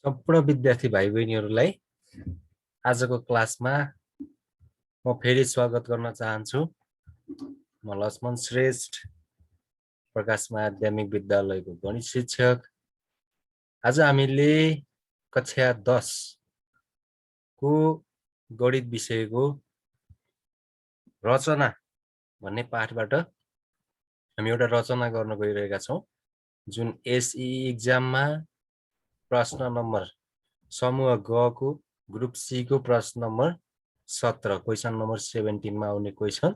सम्पूर्ण विद्यार्थी भाइ बहिनीहरूलाई आजको क्लासमा म फेरि स्वागत गर्न चाहन्छु। म लक्ष्मण श्रेष्ठ, प्रकाश माध्यमिक विद्यालयको गणित शिक्षक। आज हामीले कक्षा 10 को गणित विषयको रचना भन्ने पाठबाट हामी एउटा रचना गर्न गइरहेका छौं, जुन एसई एक्जाममा प्रश्न नम्बर समूह ग को ग्रुप सी को प्रश्न नम्बर 17 क्वेशन नम्बर 17 मा आउने क्वेशन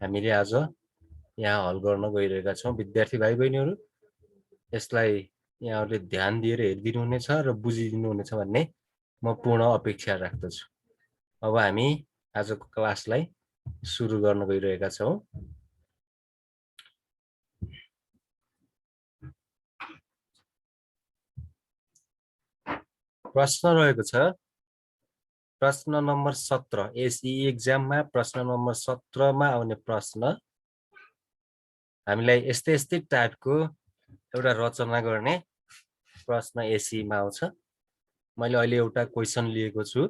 हामीले आज यहाँ हल गर्न गइरहेका छौं। विद्यार्थी भाइ बहिनीहरू, यसलाई यहाँहरूले ध्यान दिएर हेरिदिनु हुनेछ र बुझिदिनु हुनेछ भन्ने म पूर्ण अपेक्षा राख्दछु। अब हामी आजको क्लासलाई सुरु गर्न गइरहेका छौं। प्रश्न रहेको छ प्रश्न नम्बर 17 एसई एक्जाममा प्रश्न नम्बर 17 मा आउने प्रश्न हामीलाई यस्तै टाइपको एउटा रचना गर्ने प्रश्न एसई मा आउँछ। मैले अहिले एउटा क्वेशन लिएको छु,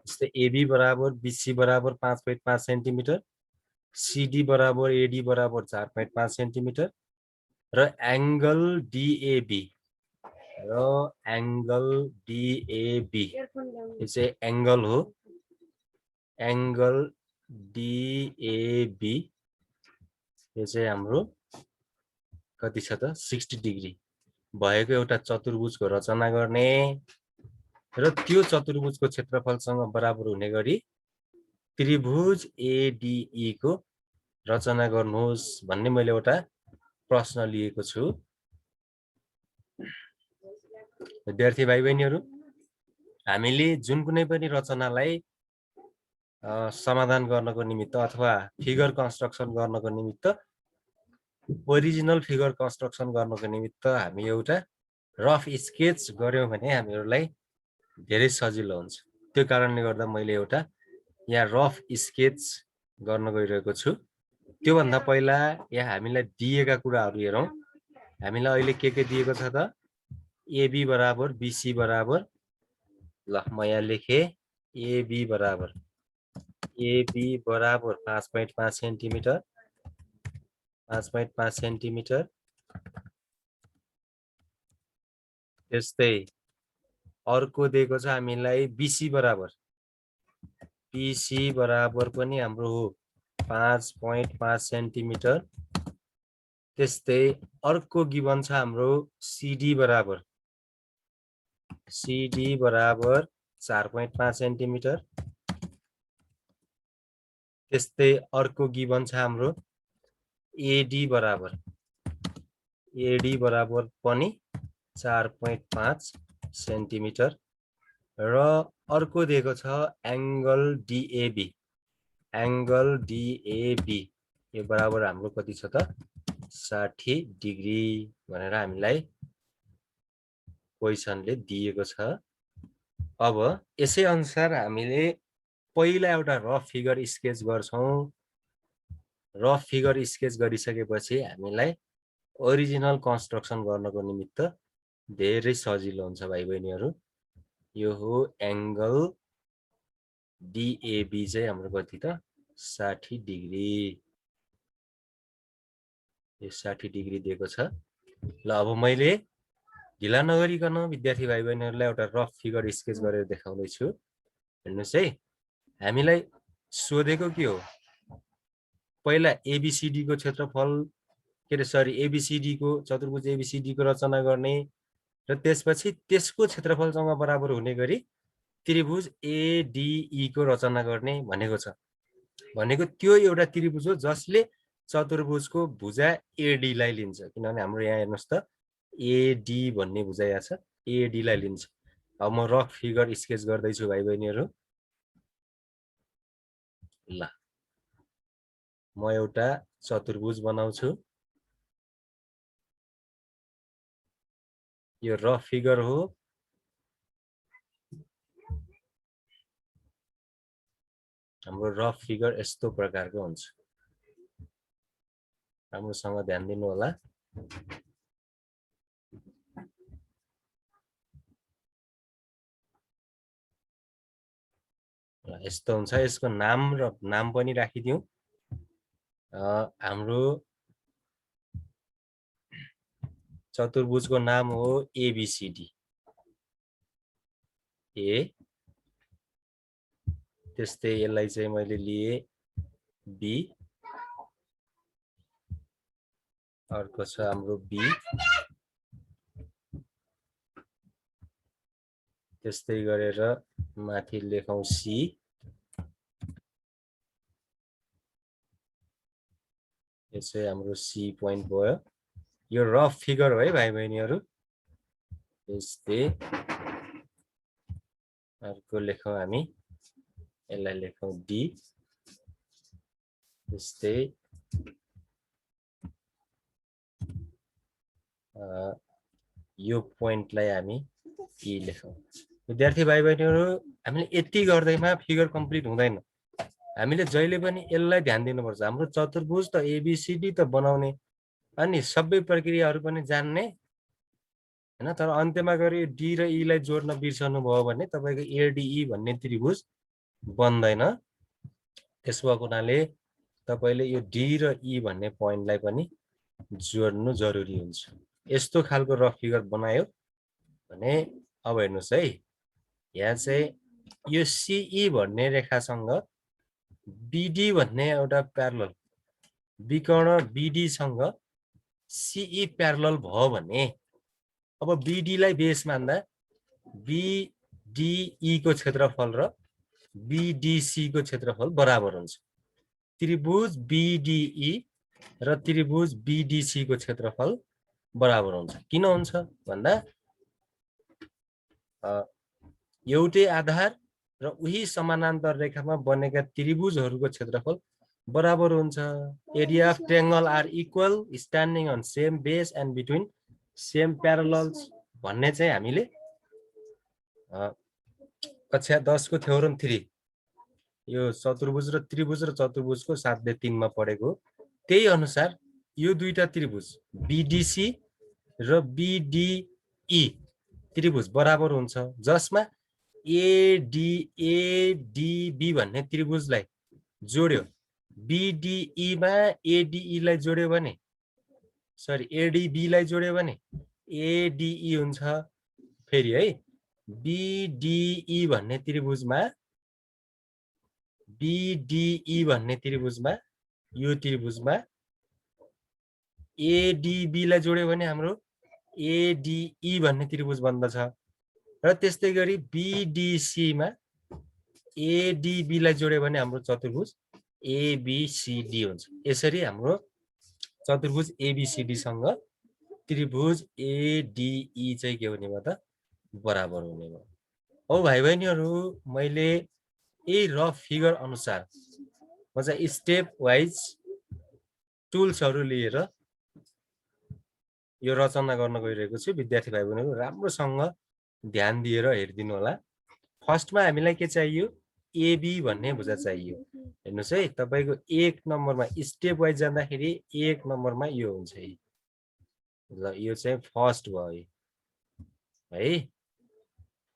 जस्तै एबी बराबर बीसी बराबर 5.5 सेन्टिमिटर, सीडी बराबर एडी बराबर 4.5 सेन्टिमिटर र एंगल डीएबी यो चाहिँ एंगल हो। एंगल डीएबी यो चाहिँ हाम्रो कति छ त 60 डिग्री भएको एउटा चतुर्भुजको रचना गर्ने र त्यो चतुर्भुजको क्षेत्रफलसँग बराबर हुने गरी त्रिभुज एडीई को रचना गर्नुहोस् भन्ने मैले एउटा प्रश्न लिएको छु। विद्यार्थी भाइ बहिनीहरू, हामीले जुन कुनै पनि रचनालाई समाधान गर्नको निमित्त अथवा फिगर कन्स्ट्रक्सन गर्नको निमित्त, ओरिजिनल फिगर कन्स्ट्रक्सन गर्नको निमित्त हामी एउटा रफ स्केच गर्यौं भने हामीहरूलाई धेरै सजिलो हुन्छ। त्यो कारणले गर्दा मैले एउटा यहाँ रफ स्केच गर्न गइरहेको छु। त्यो भन्दा पहिला यहाँ हामीलाई दिएका कुराहरू हेरौं। हामीलाई अहिले के दिएको छ त एबी बराबर बीसी बराबर, ल म यहाँ लेखे एबी बराबर 5.5 सेन्टिमिटर 5.5 सेन्टिमिटर, त्यस्तै अर्को दिएको छ हामीलाई बीसी बराबर पनि हाम्रो हो 5.5 सेन्टिमिटर। त्यस्तै अर्को गिवन छ हाम्रो सीडी बराबर 4.5 सेन्टिमिटर। त्यस्तै अर्को गिवन छ हाम्रो एडी बराबर पनि 4.5 सेन्टिमिटर र अर्को दिएको छ एंगल डीएबी यो बराबर हाम्रो कति छ त 60 डिग्री भनेर हामीलाई क्वेशनले दिएको छ। अब यसै अनुसार हामीले पहिला एउटा रफ फिगर स्केच गर्छौं। रफ फिगर स्केच गरिसकेपछि हामीलाई ओरिजिनल कन्स्ट्रक्सन गर्नको निमित्त धेरै सजिलो हुन्छ भाइ बहिनीहरू। यो हो एंगल डीएबी चाहिँ हाम्रो कति त 60 डिग्री। यो 60 डिग्री दिएको छ। ल अब मैले ढिला नगरिकन विद्यार्थी भाइ बहिनीहरूलाई एउटा रफ फिगर स्केच गरेर देखाउँदै छु। हेर्नुस् है, हामीलाई सोधेको के हो, पहिला एबीसीडी को क्षेत्रफल एबीसीडी को चतुर्भुज एबीसीडी को रचना गर्ने र त्यसपछि त्यसको क्षेत्रफलसँग बराबर हुने गरी त्रिभुज एडीई को रचना गर्ने भनेको छ। भनेको त्यो एउटा त्रिभुज हो जसले चतुर्भुजको भुजा एडी लाई लिन्छ, किनभने हाम्रो यहाँ हेर्नुस् त एडी भन्ने भुजा यहाँ छ, एडी लाई लिन्छ। अब म रफ फिगर स्केच गर्दै छु भाइ बहिनीहरू। ल म एउटा चतुर्भुज बनाउँछु। यो रफ फिगर हो। हाम्रो रफ फिगर यस्तो प्रकारको हुन्छ। राम्रोसँग ध्यान दिनु होला। यस्तो हुन्छ यसको नाम र नाम पनि राखिदिउँ हाम्रो चतुर्भुजको नाम हो एबीसीडी ए त्यस्तै यसलाई चाहिँ मैले लिए बी अर्को छ हाम्रो बी त्यस्तै गरेर माथि लेखौं सी यो चाहिँ हाम्रो सी पोइन्ट भयो यो रफ फिगर हो है भाइ बहिनीहरु त्यस्तै अर्को लेखौं हामी यसलाई लेखौं डी त्यस्तै यो पोइन्टलाई हामी ई लेखौं विद्यार्थी भाइ बहिनीहरु हामीले यति गर्दैमा फिगर कम्प्लिट हुँदैन हामीले जहिले पनि यसलाई ध्यान दिनुपर्छ हाम्रो चतुर्भुज त एबीसीडी त बनाउने अनि सबै प्रक्रियाहरु पनि जान्ने हैन तर अन्त्यमा गएर डी र ई लाई जोड्न बिर्सनु भयो भने तपाईको एडीई भन्ने त्रिभुज बन्दैन त्यसो भएको हुनाले तपाईले यो डी र ई भन्ने पोइन्टलाई पनि जोड्नु जरुरी हुन्छ यस्तो खालको रफ फिगर बनायो भने अब हेर्नुस् है यहाँ चाहिँ यो सीई भन्ने रेखासँग बीडी भन्ने एउटा प्यारलल विकर्ण बीडी सँग सीई प्यारलल भयो भने अब बीडी लाई बेस मान्दा बीडीई को क्षेत्रफल र बीडीसी को क्षेत्रफल बराबर हुन्छ त्रिभुज बीडीई र त्रिभुज बीडीसी को क्षेत्रफल बराबर हुन्छ किन हुन्छ भन्दा एउटै आधार र उही समानान्तर रेखामा बनेका त्रिभुजहरुको क्षेत्रफल बराबर हुन्छ area of triangle are equal standing on same base and between same parallels भन्ने चाहिँ हामीले कक्षा 10 को थ्योरम 3 यो चतुर्भुज र चतुर्भुजको 7/3 मा पढेको त्यही अनुसार यो दुईटा त्रिभुज बीडीसी र बीडीई त्रिभुज बराबर हुन्छ जसमा एडीबी भन्ने त्रिभुजलाई जोड्यो बीडीई मा एडीई लाई जोड्यो भने सरी एडीबी लाई जोड्यो भने एडीई हुन्छ फेरि है बीडीई भन्ने त्रिभुजमा बीडीई भन्ने त्रिभुजमा यो त्रिभुजमा एडीबी लाई जोड्यो भने हाम्रो एडीई भन्ने त्रिभुज बन्दछ र त्यस्तै गरी बीडीसी मा एडीबी लाई जोड्यो भने हाम्रो चतुर्भुज एबीसीडी हुन्छ यसरी हाम्रो चतुर्भुज एबीसीडी सँग त्रिभुज एडीई चाहिँ के हुने भयो त बराबर हुने भयो हो भाइ बहिनीहरु मैले यही रफ फिगर अनुसार म चाहिँ स्टेप वाइज टुल्सहरु लिएर यो रचना गर्न गइरहेको छु विद्यार्थी भाइ बहिनीहरु राम्रोसँग ध्यान दिएर हेर्दिनु होला फर्स्टमा हामीलाई के चाहियो एबी भन्ने भुजा चाहियो हेर्नुस् है तपाईको 1 नम्बरमा स्टेप वाइज जाँदाखेरि 1 नम्बरमा यो हुन्छ है ल यो चाहिँ फर्स्ट भयो है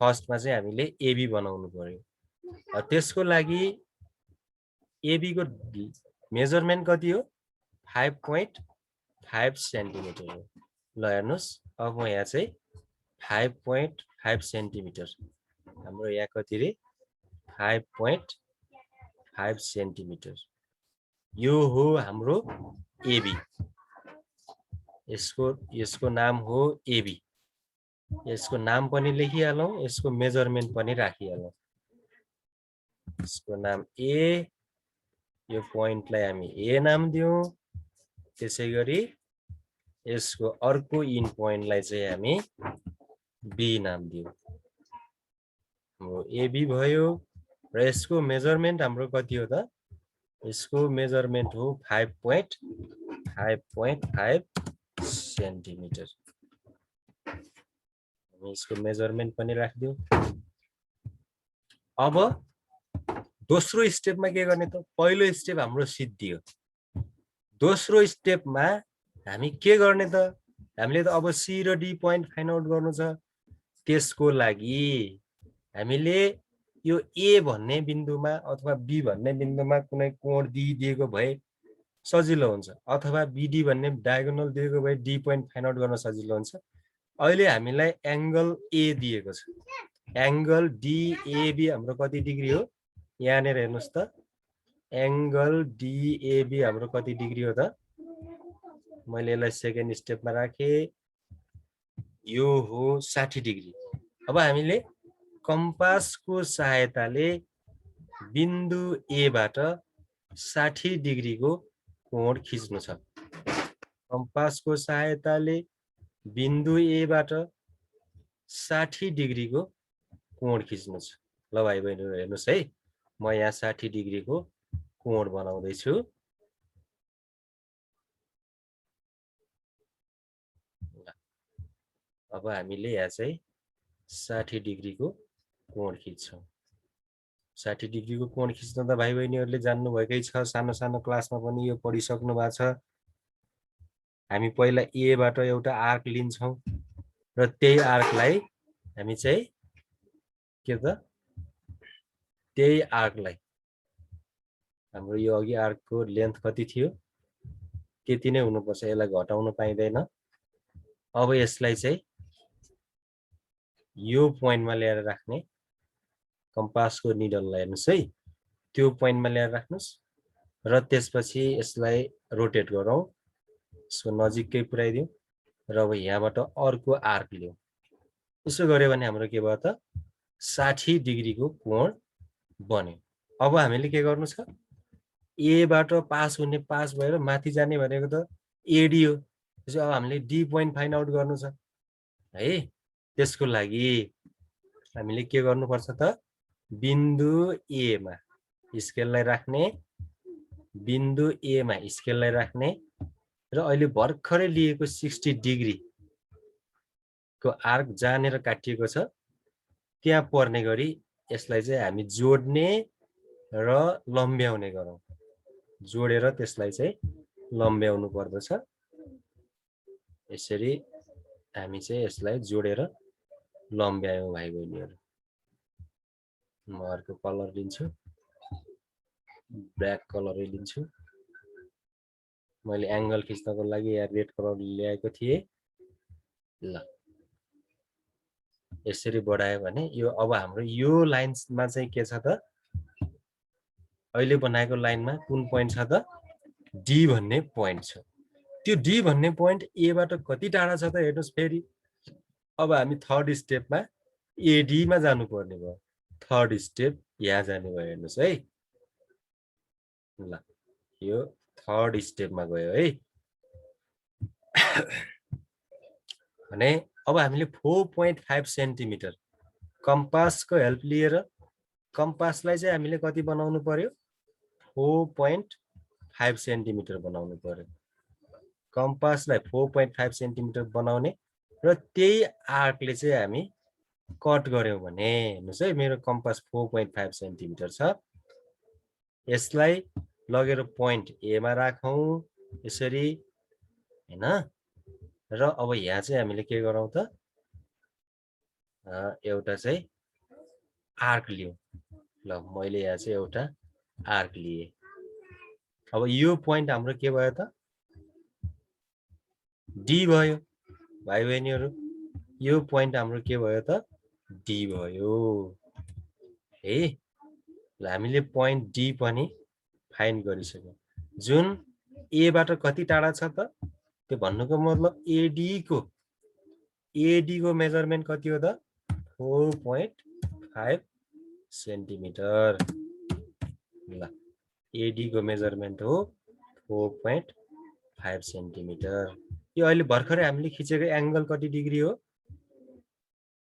फर्स्टमा चाहिँ हामीले एबी बनाउनु पर्यो त्यसको लागि एबी को मेजरमेन्ट कति हो 5.5 सेन्टिमिटर हो ल हेर्नुस् अब म यहाँ चाहिँ 5.5 सेन्टिमिटर हाम्रो यहाँ कति रे 5.5 सेन्टिमिटर यो हो हाम्रो एबी यसको नाम हो एबी यसको नाम पनि लेखिहालौं यसको मेजरमेन्ट पनि राखिहालौं यसको नाम ए यो पोइन्टलाई हामी ए नाम दियौं त्यसैगरी यसको अर्को इन पोइन्टलाई चाहिँ हामी बी नाम दियौं हाम्रो एबी भयो र यसको मेजरमेन्ट हाम्रो कति हो त यसको मेजरमेन्ट हो 5.5 सेन्टिमिटर यसको मेजरमेन्ट पनि राखिदियौ अब दोस्रो स्टेपमा के गर्ने त पहिलो स्टेप हाम्रो सिद्धियो दोस्रो स्टेपमा हामी के गर्ने त हामीले त अब सी र डी पोइन्ट फाइन्ड आउट गर्नु छ त्यसको लागि हामीले यो ए भन्ने बिन्दुमा अथवा बी भन्ने बिन्दुमा कुनै कोण दिएको भए सजिलो हुन्छ, अथवा बीडी भन्ने डायगोनल दिएको भए डी पोइन्ट फाइन्ड आउट गर्न सजिलो हुन्छ। अहिले हामीलाई एंगल ए दिएको छ, एंगल डिएबी हाम्रो कति डिग्री हो यहाँनिर हेर्नुस् त, एंगल डिएबी हाम्रो कति डिग्री हो त, मैले यसलाई सेकेन्ड स्टेपमा राखे, यो हो 60 डिग्री। अब हामीले कम्पासको सहायताले बिन्दु ए बाट 60 डिग्रीको कोण खिच्नु छ। कम्पासको सहायताले बिन्दु ए बाट 60 डिग्रीको कोण खिच्नु छ। ल भाइ बहिनीहरु हेर्नुस् है, म यहाँ 60 डिग्रीको कोण बनाउँदै छु। अब हामीले यहाँ चाहिँ 60 डिग्रीको कोण खिच्छौं। 60 डिग्रीको कोण खिच्न त भाइ बहिनीहरुले जान्नु भएकै छ, सानो सानो क्लासमा पनि यो पढिसक्नु भएको छ। हामी पहिला ए बाट एउटा आर्क लिन्छौं र त्यही आर्कलाई हामी चाहिँ के त त्यही आर्कलाई, हाम्रो यो अघि आर्कको लेन्थ कति थियो त्यति नै हुनुपर्छ, यसलाई घटाउन पाइदैन। अब यसलाई चाहिँ यो पोइन्टमा ल्याएर राख्ने, कम्पासको निडललाई हेर्नुस् है, त्यो पोइन्टमा ल्याएर राख्नुस् र त्यसपछि यसलाई रोटेट गरौँ, यसको नजिकै पुर्याइदिउँ र अब यहाँबाट अर्को आर्क लियौँ। यसो गर्यो भने हाम्रो के भयो त 60 डिग्रीको कोण बन्यो। अब हामीले के गर्नु छ, ए बाट पास हुने पास भएर माथि जाने भनेको त एडी हो। त्यसो अब हामीले डी पोइन्ट फाइन्ड आउट गर्नु छ है। त्यसको लागि हामीले के गर्नुपर्छ त, बिन्दु ए मा स्केललाई राख्ने, बिन्दु ए मा स्केललाई राख्ने र अहिले भर्खरै लिएको 60 डिग्री को आर्क जहाँनिर काटिएको छ त्यहाँ पर्ने गरी यसलाई चाहिँ हामी जोड्ने र लम्ब्याउने गरौँ। जोडेर त्यसलाई चाहिँ लम्ब्याउनु पर्दछ। यसरी हामी चाहिँ यसलाई जोडेर लम्ब्यायौं भाइ बहिनीहरु। म अर्को कलर लिन्छु, ब्ल्याक कलरै लिन्छु। मैले एंगल खिच्नको लागि यहाँ रेड कलर ल्याएको थिएँ। ल यसरी बढायो भने यो अब हाम्रो यो लाइनमा चाहिँ के छ त, अहिले बनाएको लाइनमा कुन पोइन्ट छ त, डी भन्ने पोइन्ट छ। त्यो डी भन्ने पोइन्ट ए बाट कति टाढा छ त हेर्नुस् फेरि। अब हामी थर्ड स्टेपमा एडी मा जानु पर्ने भयो। थर्ड स्टेप यहाँ जाने भयो हेर्नुस् है। ल यो थर्ड स्टेपमा गयो है। भने अब हामीले 4.5 सेन्टिमिटर कम्पासको हेल्प लिएर कम्पासलाई चाहिँ हामीले कति बनाउनु पर्यो, 4.5 सेन्टिमिटर बनाउनु पर्यो। कम्पासलाई 4.5 सेन्टिमिटर बनाउने र त्यही आर्कले चाहिँ हामी कट गर्यौं भने हेर्नुस् है, मेरो कम्पास 4.5 सेन्टिमिटर छ। यसलाई लगेर पोइन्ट ए मा राखौं यसरी हैन। र अब यहाँ चाहिँ हामीले के गरौँ त, एउटा चाहिँ आर्क लियौं। ल मैले यहाँ चाहिँ एउटा आर्क लिए। अब यो पोइन्ट हाम्रो के भयो त, डी भयो भाइ बहिनीहरु। यो पोइन्ट हाम्रो के भयो त, डी भयो है। ल हामीले पोइन्ट डी पनि फाइन्ड गरिसक्यौं, जुन ए बाट कति टाढा छ त, त्यो भन्नुको मतलब एडी को मेजरमेन्ट कति हो त, 4.5 सेन्टिमिटर। ल एडी को मेजरमेन्ट हो 4.5 सेन्टिमिटर। यो अहिले भर्खरै हामीले खिचेको एंगल कति डिग्री हो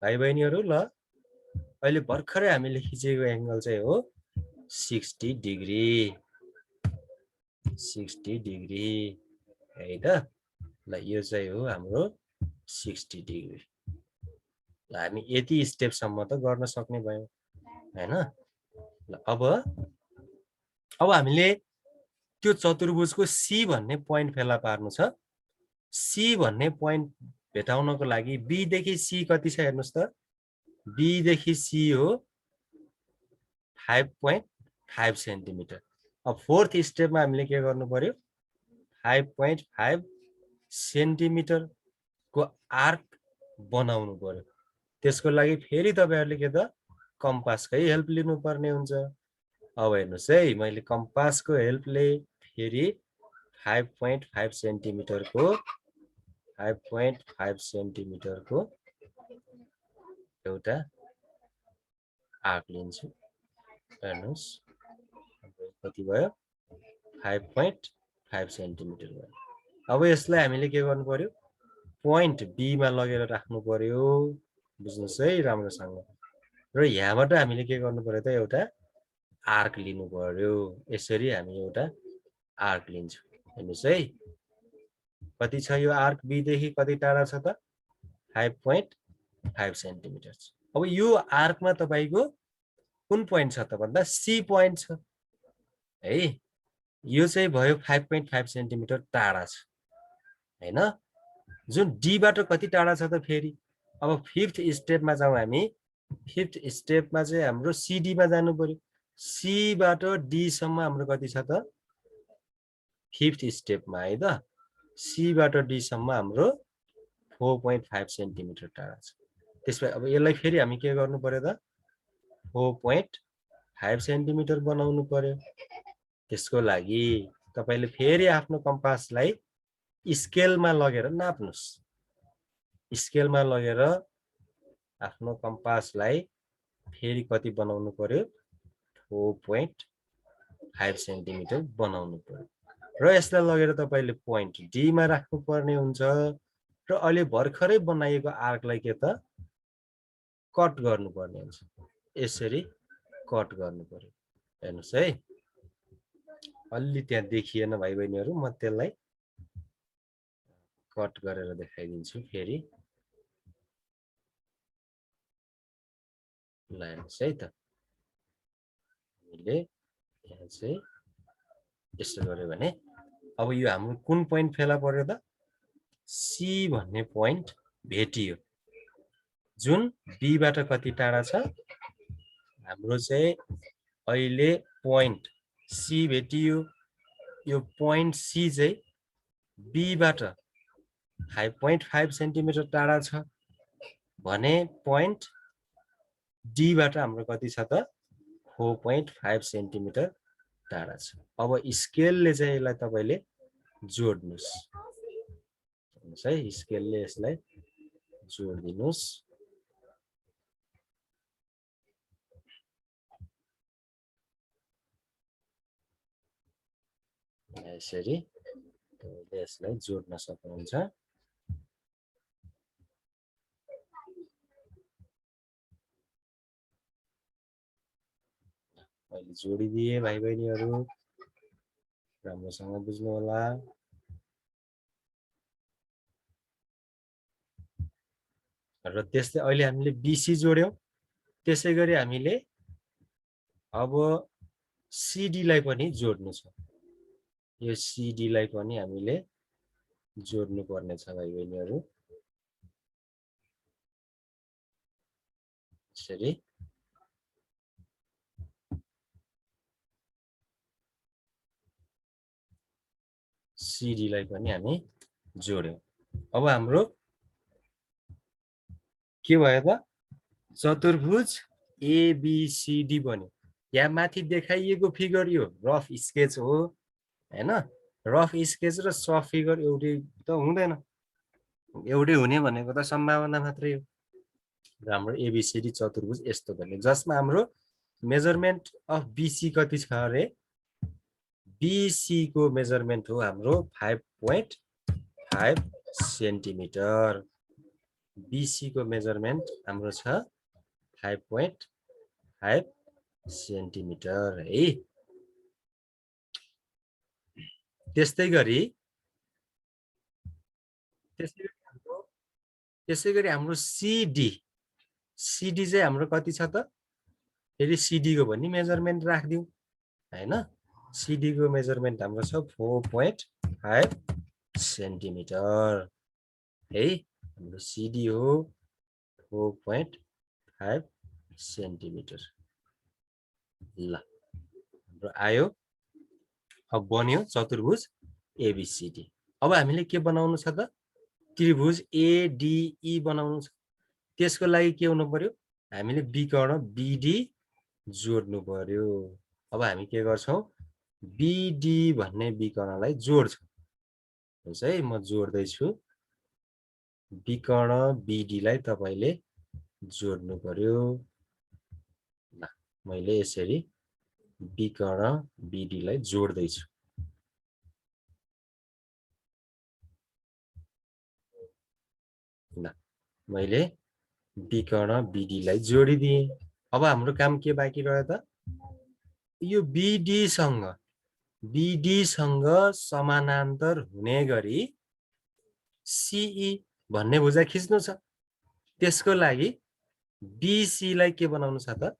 भाइ बहिनीहरु। ल अहिले भर्खरै हामीले खिचेको एंगल चाहिँ हो 60 डिग्री। 60 डिग्री है त। ल यो चाहिँ हो हाम्रो 60 डिग्री। ल हामी यति स्टेपसम्म त गर्न सक्ने भयौं हैन। ल अब हामीले त्यो चतुर्भुजको सी भन्ने पोइन्ट फेला पार्नु छ। सी भन्ने पोइन्ट भेटाउनको लागि बी देखि सी कति छ हेर्नुस् त, बी देखि सी हो 5.5 सेन्टिमिटर। अब फोर्थ स्टेपमा हामीले के गर्नु पर्यो 5.5 सेन्टिमिटर को आर्क बनाउनु पर्यो। त्यसको लागि फेरि तपाईहरुले के त कम्पासकै हेल्प लिनुपर्ने हुन्छ। अब हेर्नुस् है मैले कम्पासको हेल्पले फेरि 5.5 सेन्टिमिटरको 5.5 सेन्टिमिटरको एउटा आर्क लिन्छु। हेर्नुस् कति भयो 5.5 सेन्टिमिटर भयो। अब यसलाई हामीले के गर्नु पर्यो पोइन्ट बी मा लगेर राख्नु पर्यो। बुझ्नुस् है राम्रोसँग। र यहाँबाट हामीले के गर्नु पर्यो त एउटा आर्क लिनु पर्यो। यसरी हामी एउटा आर्क लिन्छौँ। हेर्नुस् है कति छ यो आर्क बी देखि कति टाढा छ त 5.5 सेन्टिमिटर। अब यो आर्कमा तपाईको कुन पोइन्ट छ त भन्दा सी पोइन्ट छ है। यो चाहिँ भयो 5.5 सेन्टिमिटर टाढा छ हैन। जुन डी बाट कति टाढा छ त फेरि। अब फिफ्थ स्टेपमा जाउँ हामी। फिफ्थ स्टेपमा चाहिँ हाम्रो सीडी मा जानु पर्यो। सी बाट डी सम्म हाम्रो कति छ त फिफ्थ स्टेपमा है त सी बाट डी सम्म हाम्रो 4.5 सेन्टिमिटर टाढा छ। त्यसपछि अब यसलाई फेरि हामी के गर्नु पर्यो त 4.5 सेन्टिमिटर बनाउनु पर्यो। त्यसको लागि तपाईले फेरि आफ्नो कम्पासलाई स्केलमा लगेर नाप्नुस्। स्केलमा लगेर आफ्नो कम्पासलाई फेरि कति बनाउनु पर्यो 4.5 सेन्टिमिटर बनाउनु पर्यो। र यसलाई लगेर तपाईले पोइन्ट डी मा राख्नु पर्ने हुन्छ। र अहिले भर्खरै बनाइएको आर्कलाई के त कट गर्नु पर्ने हुन्छ। यसरी कट गर्नु पर्यो। हेर्नुस् है अलि त्यहाँ देखिएन भाइ बहिनीहरु। म त्यसलाई कट गरेर देखाइदिन्छु फेरि। ल हेर्नुस् है त हामीले यहाँ चाहिँ यस्तो गर्यो भने अब यो हाम्रो कुन पोइन्ट फेला पर्यो त सी भन्ने पोइन्ट भेटियो। जुन बी बाट कति टाढा छ हाम्रो चाहिँ अहिले पोइन्ट सी भेटियो। यो पोइन्ट सी चाहिँ बी बाट 5.5 सेन्टिमिटर टाढा छ भने पोइन्ट डी बाट हाम्रो कति छ त 4.5 सेन्टिमिटर टाढा छ। अब स्केलले चाहिँ यसलाई तपाईले जोड्नुस् है। स्केलले यसलाई जोडिदिनुस्। यसरी तपाईले यसलाई जोड्न सक्नुहुन्छ। मैले जोडिदिए भाइ बहिनीहरु राम्रोसँग बुझ्नु होला। र त्यस्तै अहिले हामीले बीसी जोड्यौं। त्यसैगरी हामीले अब सीडी लाई पनि जोड्नु छ। यो सीडी लाई पनि हामीले जोड्नु पर्ने छ भाइ बहिनीहरु। यसरी सीडी लाई पनि हामी जोड्यौं। अब हाम्रो के भयो त चतुर्भुज एबीसीडी बन्यो। यहाँ माथि देखाइएको फिगर यो रफ स्केच हो हैन। रफ स्केच र सफ्ट फिगर एउटै त हुँदैन। एउटै हुने भनेको त सम्भावना मात्रै हो। हाम्रो एबीसीडी चतुर्भुज यस्तो बन्यो जसमा हाम्रो मेजरमेन्ट अफ बीसी कति छ रे बीसी को मेजरमेन्ट हो हाम्रो 5.5 सेन्टिमिटर। बीसी को मेजरमेन्ट हाम्रो छ 5.5 सेन्टिमिटर है। त्यसैगरी हाम्रो सीडी चाहिँ हाम्रो कति छ त फेरि सीडी को पनि मेजरमेन्ट राख्दियौ हैन। सीडी को मेजरमेन्ट हाम्रो छ 4.5 सेन्टिमिटर है। हाम्रो सीडी हो 4.5 सेन्टिमिटर। ल हाम्रो आयो अब बन्यो चतुर्भुज एबीसीडी अब हामीले के बनाउनु छ त त्रिभुज एडीई बनाउनु छ त्यसको लागि के हुनु पर्यो हामीले विकर्ण बीडी जोड्नु पर्यो अब हामी के गर्छौं बीडी भन्ने विकर्णलाई जोड्छौं हुन्छ है म जोड्दै छु विकर्ण बीडी लाई तपाईले जोड्नु पर्यो ल मैले यसरी विकर्ण बीडी लाई जोड्दै छु ल मैले विकर्ण बीडी लाई जोडिदिए अब हाम्रो काम के बाँकी रह्यो त यो बीडी सँग समानान्तर हुने गरी सीई भन्ने भुजा खिच्नु छ त्यसको लागि बीसी लाई के बनाउनु छ त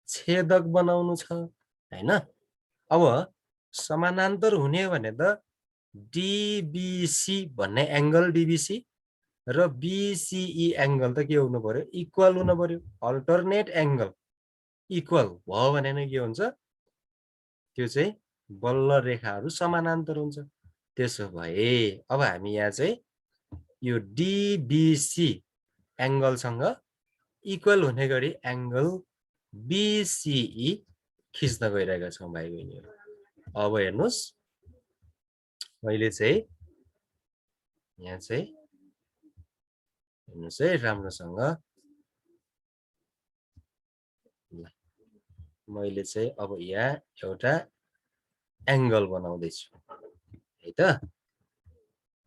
छेदक बनाउनु छ हैन अब समानान्तर हुने भने त डीबीसी भन्ने एंगल डीबीसी र बीसीई एंगल त के हुनु पर्यो इक्वल हुनु पर्यो अल्टरनेट एंगल इक्वल भयो भने नै के हुन्छ त्यो चाहिँ बल्ल रेखाहरू समानान्तर हुन्छ त्यसो भए अब हामी यहाँ चाहिँ यो डीबीसी एंगल सँग इक्वल हुने गरी एंगल बीसीई खिच्न गइरहेका छौं भाइ बहिनीहरु अब हेर्नुस् मैले चाहिँ यहाँ चाहिँ हेर्नुस् है राम्रोसँग मैले चाहिँ अब यहाँ एउटा एंगल बनाउँदै छु है त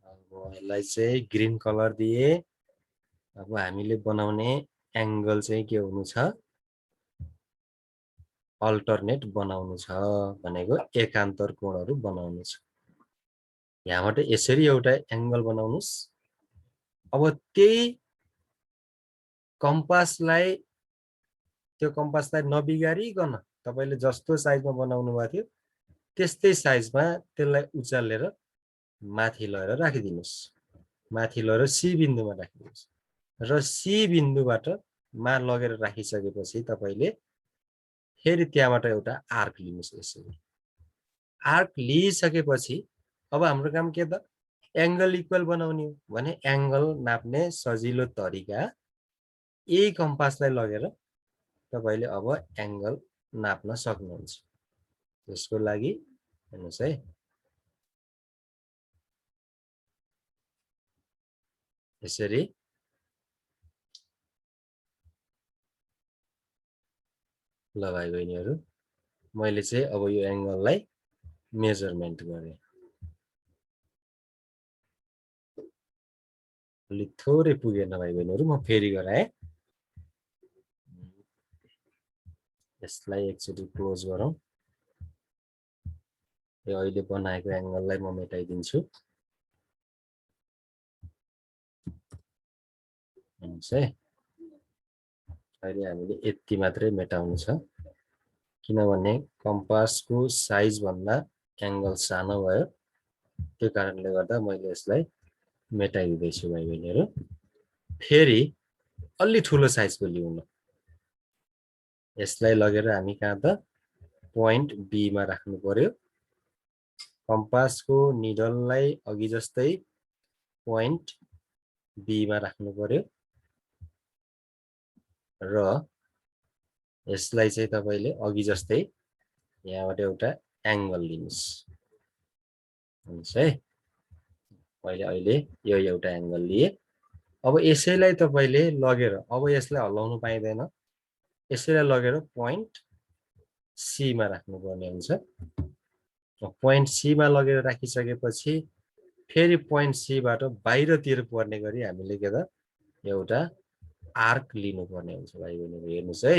अब यसलाई चाहिँ ग्रीन कलर दिए अब हामीले बनाउने एंगल चाहिँ के हुनु छ अल्टरनेट बनाउनु छ भनेको एकान्तर कोणहरु बनाउनु छ यहाँबाट यसरी एउटा एंगल बनाउनुस् अब त्यही कम्पासलाई नबिगारिकन तपाईले जस्तो साइजमा बनाउनु भएको थियो त्यस्तै साइजमा त्यसलाई उचालेर माथि लगेर राखिदिनुस् माथि लगेर सी बिन्दुमा राखिदिनुस् र सी बिन्दुबाट मा लगेर राखिसकेपछि तपाईले फेरि त्यहाँबाट एउटा आर्क लिनुस् यसरी आर्क लिइसकेपछि अब हाम्रो काम के त एंगल इक्वल बनाउने हो भने एंगल नाप्ने सजिलो तरिका यही कम्पासलाई लगेर तपाईले अब एंगल नाप्न सक्नुहुन्छ त्यसको लागि हेर्नुस् है यसरी ल भाइ बहिनीहरु मैले चाहिँ अब यो एंगललाई मेजरमेन्ट गरे अलि थोरै पुगेन भाइ बहिनीहरु म फेरि गराए यसलाई एकचोटी क्लोज गरौँ यो अहिले बनाएको एंगललाई म मेटाइदिन्छु हेर्नुस् है अहिले हामीले यति मात्रै मेटाउनु छ किनभने कम्पासको साइज भन्दा एंगल सानो भयो त्यो कारणले गर्दा मैले यसलाई मेटाइदिदै छु भाइ बहिनीहरु फेरि अलि ठूलो साइजको लिउँ न यसलाई लगेर हामी कहाँ त पोइन्ट बी मा राख्नु पर्यो कम्पासको निडललाई अघि जस्तै पोइन्ट बी मा राख्नु पर्यो र यसलाई चाहिँ तपाईले अघि जस्तै यहाँबाट एउटा एंगल लिनुस् हुन्छ है मैले अहिले यो एउटा एंगल लिए अब यसैलाई तपाईले लगेर अब यसलाई हल्लाउनु पाइदैन यसैलाई लगेर पोइन्ट सी मा राख्नु पर्ने हुन्छ पोइन्ट सी मा लगेर राखिसकेपछि फेरि पोइन्ट सी बाट बाहिरतिर पर्ने गरी हामीले के त एउटा आर्क लिनु पर्ने हुन्छ भाइ बहिनीहरु हेर्नुस् है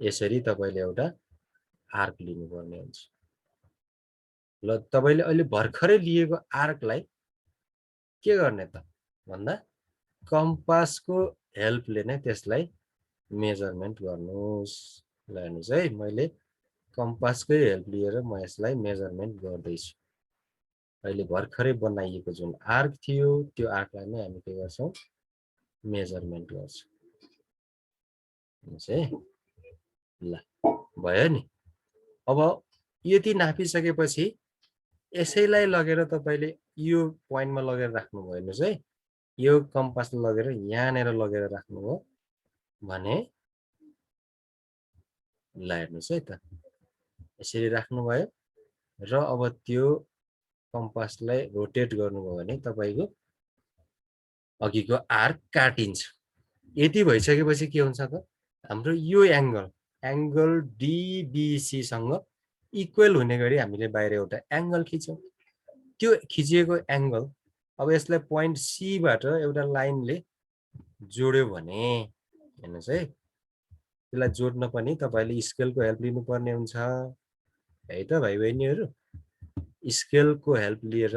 यसरी तपाईले एउटा आर्क लिनु पर्ने हुन्छ ल तपाईले अहिले भर्खरै लिएको आर्कलाई के गर्ने त भन्दा कम्पासको हेल्पले नै त्यसलाई मेजरमेन्ट गर्नुस् ल हेर्नुस् है मैले कम्पासकै हेल्प लिएर म यसलाई मेजरमेन्ट गर्दै छु अहिले भर्खरै बनाइएको जुन आर्क थियो त्यो आर्कलाई नै हामी के गर्छौं मेजरमेन्ट गर्छौं हुन्छ है ल भयो नि अब यति नापिसकेपछि यसैलाई लगेर तपाईले यो पोइन्टमा लगेर राख्नुभयो हेर्नुस् है, यो कम्पासले लगेर यहाँनेर लगेर राख्नुभयो भने ल हेर्नुस् है त, यसरी राख्नुभयो र अब त्यो कम्पासलाई रोटेट गर्नुभयो भने तपाईको अघिको आर्क काटिन्छ। यति भइसकेपछि के हुन्छ त, हाम्रो यो एंगल डीबीसी सँग इक्वल हुने गरी हामीले बाहिर एउटा एंगल खिच्यौं। त्यो खिचिएको एंगल अब यसलाई पोइन्ट सी बाट एउटा लाइनले जोड्यो भने हेर्नुस् है, त्यसलाई जोड्न पनि तपाईले स्केलको हेल्प लिनुपर्ने हुन्छ है त भाइ बहिनीहरु। स्केलको हेल्प लिएर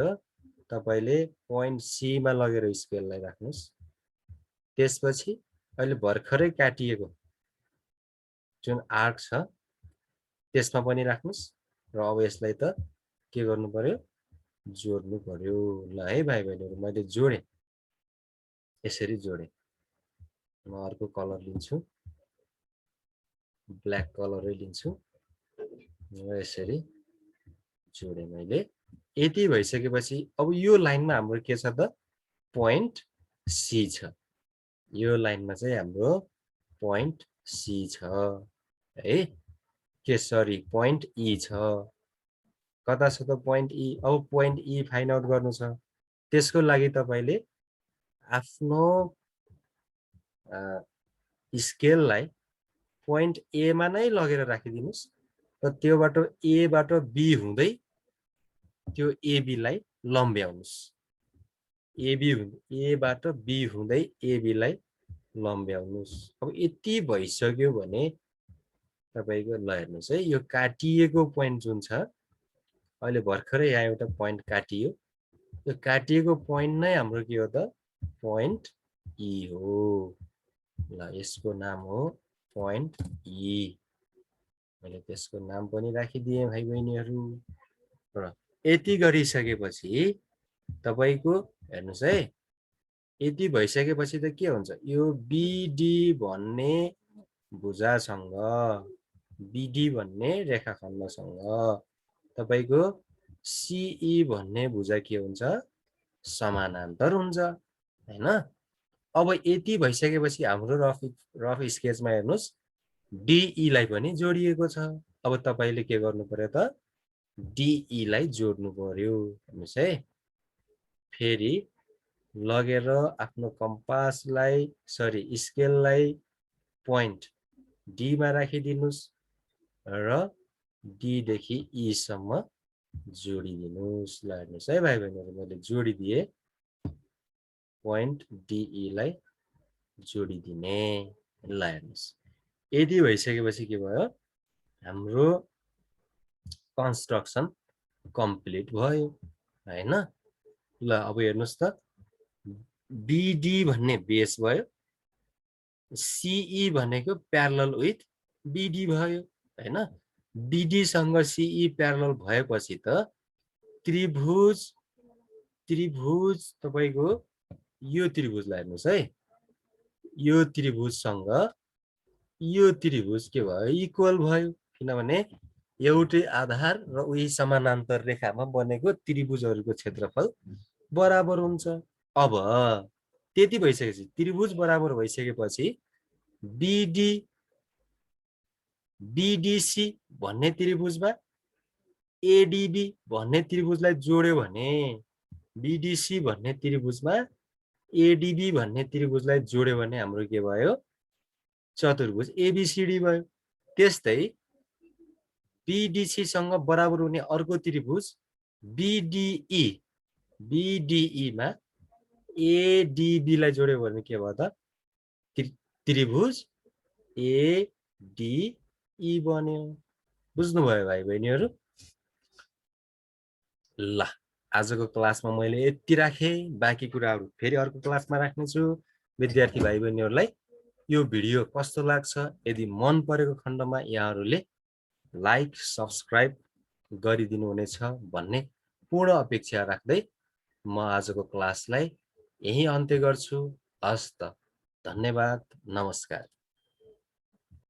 तपाईले पोइन्ट सी मा लगेर स्केललाई राख्नुस्। त्यसपछि अहिले भर्खरै काटिएको जुन आर्क छ त्यसमा पनि राख्नुस् र अब यसलाई त के गर्नु पर्यो, जोड्नु पर्यो। ल है भाइ बहिनीहरु, मैले जोडे, यसरी जोडे। म अर्को कलर लिन्छु, ब्ल्याक कलरै लिन्छु र यसरी जोडे मैले। यति भइसकेपछि अब यो लाइनमा हाम्रो के छ त, पोइन्ट सी छ। यो लाइनमा चाहिँ हाम्रो पोइन्ट सी छ है, के सरी पोइन्ट ई छ। कता छ त पोइन्ट ई? अब पोइन्ट ई फाइन्ड आउट गर्नु छ। त्यसको लागि तपाईले आफ्नो स्केललाई पोइन्ट ए मा नै लगेर राखिदिनुस् र त्योबाट ए बाट बी हुँदै त्यो एबी लाई लम्ब्याउनुस्। ए बाट बी हुँदै एबी लाई लम्ब्याउनुस्। अब यति भइसक्यो भने तपाईको ल हेर्नुस् है, यो काटिएको पोइन्ट जुन छ, अहिले भर्खरै यहाँ एउटा पोइन्ट काटियो, यो काटिएको पोइन्ट नै हाम्रो के हो त, पोइन्ट ई हो। ल यसको नाम हो पोइन्ट ई। मैले त्यसको नाम पनि राखिदिए भाइ बहिनीहरु। र यति गरिसकेपछि तपाईको हेर्नुस् है, यति भइसकेपछि त के हुन्छ, यो बीडी भन्ने भुजासँग, बीडी भन्ने रेखाखण्डसँग तपाईको सीई भन्ने भुजा के हुन्छ, समानान्तर हुन्छ हैन। अब यति भइसकेपछि हाम्रो रफ स्केचमा हेर्नुस्, डीई लाई पनि जोडिएको छ। अब तपाईले के गर्नु पर्यो त, डीई लाई जोड्नु पर्यो। हेर्नुस् है, फेरि लगेर आफ्नो कम्पासलाई सरी स्केललाई पोइन्ट डी मा राखिदिनुस् र डी देखि ई सम्म जोडिदिनुस्। ल हेर्नुस् है भाइ बहिनीहरु, मैले जोडिदिए, पोइन्ट डीई लाई जोडिदिने। ल हेर्नुस्, यदि भइसकेपछि के भयो, हाम्रो कन्स्ट्रक्सन कम्प्लिट भयो हैन। ल अब हेर्नुस् त, बीडी भन्ने बेस भयो, सीई भनेको प्यारलल विथ बीडी भयो हैन। बीडी सँग सीई प्यारलल भएपछि त त्रिभुज तपाईको यो त्रिभुजलाई हेर्नुस् है, यो त्रिभुजसँग यो त्रिभुज के भयो, इक्वल भयो। किनभने एउटै आधार र उही समानान्तर रेखामा बनेको त्रिभुजहरुको क्षेत्रफल बराबर हुन्छ। अब त्यति भइसकेपछि, त्रिभुज बराबर भइसकेपछि बीडीसी भन्ने त्रिभुजमा एडीबी भन्ने त्रिभुजलाई जोड्यो भने, बीडीसी भन्ने त्रिभुजमा एडीबी भन्ने त्रिभुजलाई जोड्यो भने हाम्रो के भयो, चतुर्भुज एबीसीडी भयो। त्यस्तै बीडीसी सँग बराबर हुने अर्को त्रिभुज बीडीई मा एडीबी लाई जोड्यो भने के भयो त, त्रिभुज एडीई बन्यो। बुझ्नुभयो भाइ बहिनीहरु? ल आजको क्लासमा मैले यति राखे, बाँकी कुराहरु फेरि अर्को क्लासमा राख्नेछु। विद्यार्थी भाइ बहिनीहरुलाई यो भिडियो कस्तो लाग्छ, यदि मन परेको खण्डमा यहाँहरुले लाइक सब्स्क्राइब गरिदिनु हुनेछ भन्ने पूर्ण अपेक्षा राख्दै म आजको क्लासलाई यही अन्त्य गर्छु। हस्त, धन्यवाद, नमस्कार।